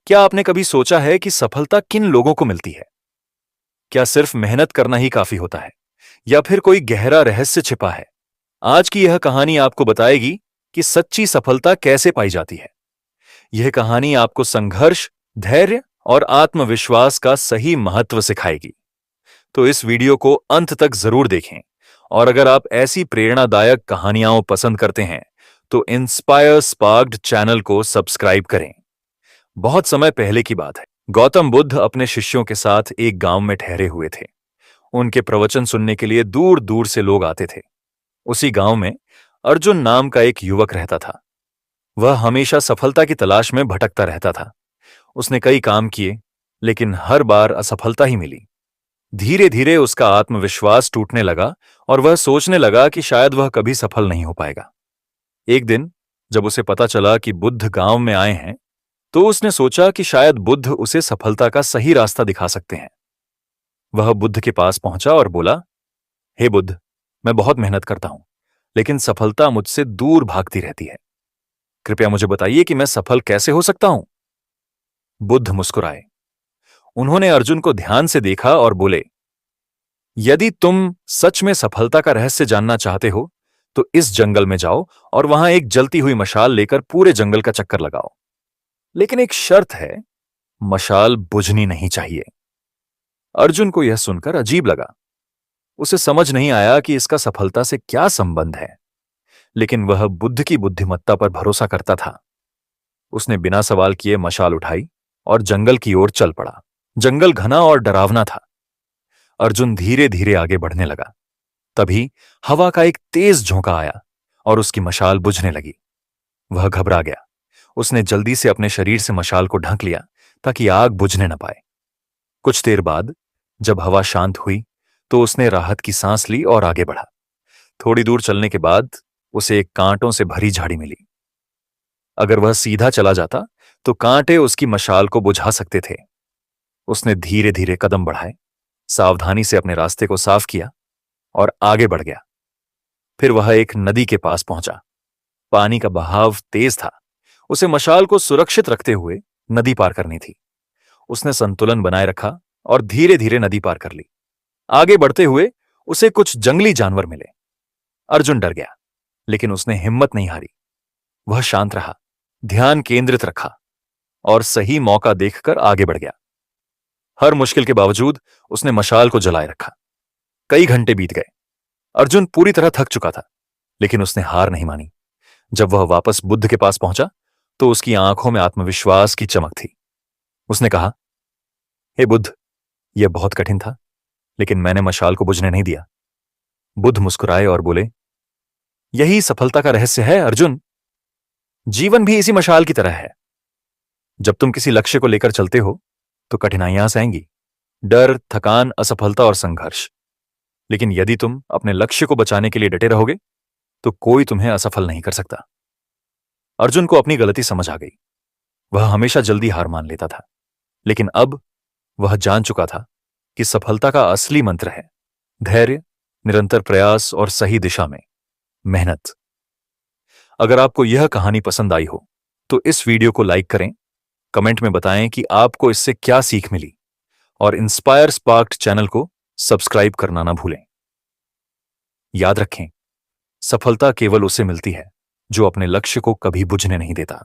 क्या आपने कभी सोचा है कि सफलता किन लोगों को मिलती है? क्या सिर्फ मेहनत करना ही काफी होता है या फिर कोई गहरा रहस्य छिपा है? आज की यह कहानी आपको बताएगी कि सच्ची सफलता कैसे पाई जाती है। यह कहानी आपको संघर्ष, धैर्य और आत्मविश्वास का सही महत्व सिखाएगी। तो इस वीडियो को अंत तक जरूर देखें और अगर आप ऐसी प्रेरणादायक कहानियां पसंद करते हैं तो इंस्पायर स्पार्क्ड चैनल को सब्सक्राइब करें। बहुत समय पहले की बात है। गौतम बुद्ध अपने शिष्यों के साथ एक गांव में ठहरे हुए थे। उनके प्रवचन सुनने के लिए दूर दूर से लोग आते थे। उसी गांव में अर्जुन नाम का एक युवक रहता था। वह हमेशा सफलता की तलाश में भटकता रहता था। उसने कई काम किए, लेकिन हर बार असफलता ही मिली। धीरे धीरे उसका आत्मविश्वास टूटने लगा और वह सोचने लगा कि शायद वह कभी सफल नहीं हो पाएगा। एक दिन जब उसे पता चला कि बुद्ध गांव में आए हैं, तो उसने सोचा कि शायद बुद्ध उसे सफलता का सही रास्ता दिखा सकते हैं। वह बुद्ध के पास पहुंचा और बोला, हे बुद्ध, मैं बहुत मेहनत करता हूं, लेकिन सफलता मुझसे दूर भागती रहती है। कृपया मुझे बताइए कि मैं सफल कैसे हो सकता हूं। बुद्ध मुस्कुराए। उन्होंने अर्जुन को ध्यान से देखा और बोले, यदि तुम सच में सफलता का रहस्य जानना चाहते हो तो इस जंगल में जाओ और वहां एक जलती हुई मशाल लेकर पूरे जंगल का चक्कर लगाओ। लेकिन एक शर्त है, मशाल बुझनी नहीं चाहिए। अर्जुन को यह सुनकर अजीब लगा। उसे समझ नहीं आया कि इसका सफलता से क्या संबंध है, लेकिन वह बुद्ध की बुद्धिमत्ता पर भरोसा करता था। उसने बिना सवाल किए मशाल उठाई और जंगल की ओर चल पड़ा। जंगल घना और डरावना था। अर्जुन धीरे धीरे आगे बढ़ने लगा। तभी हवा का एक तेज झोंका आया और उसकी मशाल बुझने लगी। वह घबरा गया। उसने जल्दी से अपने शरीर से मशाल को ढक लिया ताकि आग बुझने न पाए। कुछ देर बाद जब हवा शांत हुई तो उसने राहत की सांस ली और आगे बढ़ा। थोड़ी दूर चलने के बाद उसे एक कांटों से भरी झाड़ी मिली। अगर वह सीधा चला जाता तो कांटे उसकी मशाल को बुझा सकते थे। उसने धीरे धीरे कदम बढ़ाए, सावधानी से अपने रास्ते को साफ किया और आगे बढ़ गया। फिर वह एक नदी के पास पहुंचा। पानी का बहाव तेज था। उसे मशाल को सुरक्षित रखते हुए नदी पार करनी थी। उसने संतुलन बनाए रखा और धीरे धीरे नदी पार कर ली। आगे बढ़ते हुए उसे कुछ जंगली जानवर मिले। अर्जुन डर गया, लेकिन उसने हिम्मत नहीं हारी। वह शांत रहा, ध्यान केंद्रित रखा और सही मौका देखकर आगे बढ़ गया। हर मुश्किल के बावजूद उसने मशाल को जलाए रखा। कई घंटे बीत गए। अर्जुन पूरी तरह थक चुका था, लेकिन उसने हार नहीं मानी। जब वह वापस बुद्ध के पास पहुंचा तो उसकी आंखों में आत्मविश्वास की चमक थी। उसने कहा, हे बुद्ध, यह बहुत कठिन था, लेकिन मैंने मशाल को बुझने नहीं दिया। बुद्ध मुस्कुराए और बोले, यही सफलता का रहस्य है अर्जुन। जीवन भी इसी मशाल की तरह है। जब तुम किसी लक्ष्य को लेकर चलते हो तो कठिनाइयां आएंगी, डर, थकान, असफलता और संघर्ष। लेकिन यदि तुम अपने लक्ष्य को बचाने के लिए डटे रहोगे तो कोई तुम्हें असफल नहीं कर सकता। अर्जुन को अपनी गलती समझ आ गई। वह हमेशा जल्दी हार मान लेता था, लेकिन अब वह जान चुका था कि सफलता का असली मंत्र है धैर्य, निरंतर प्रयास और सही दिशा में मेहनत। अगर आपको यह कहानी पसंद आई हो तो इस वीडियो को लाइक करें, कमेंट में बताएं कि आपको इससे क्या सीख मिली और इंस्पायर स्पार्क्ड चैनल को सब्सक्राइब करना ना भूलें। याद रखें, सफलता केवल उसे मिलती है जो अपने लक्ष्य को कभी बुझने नहीं देता।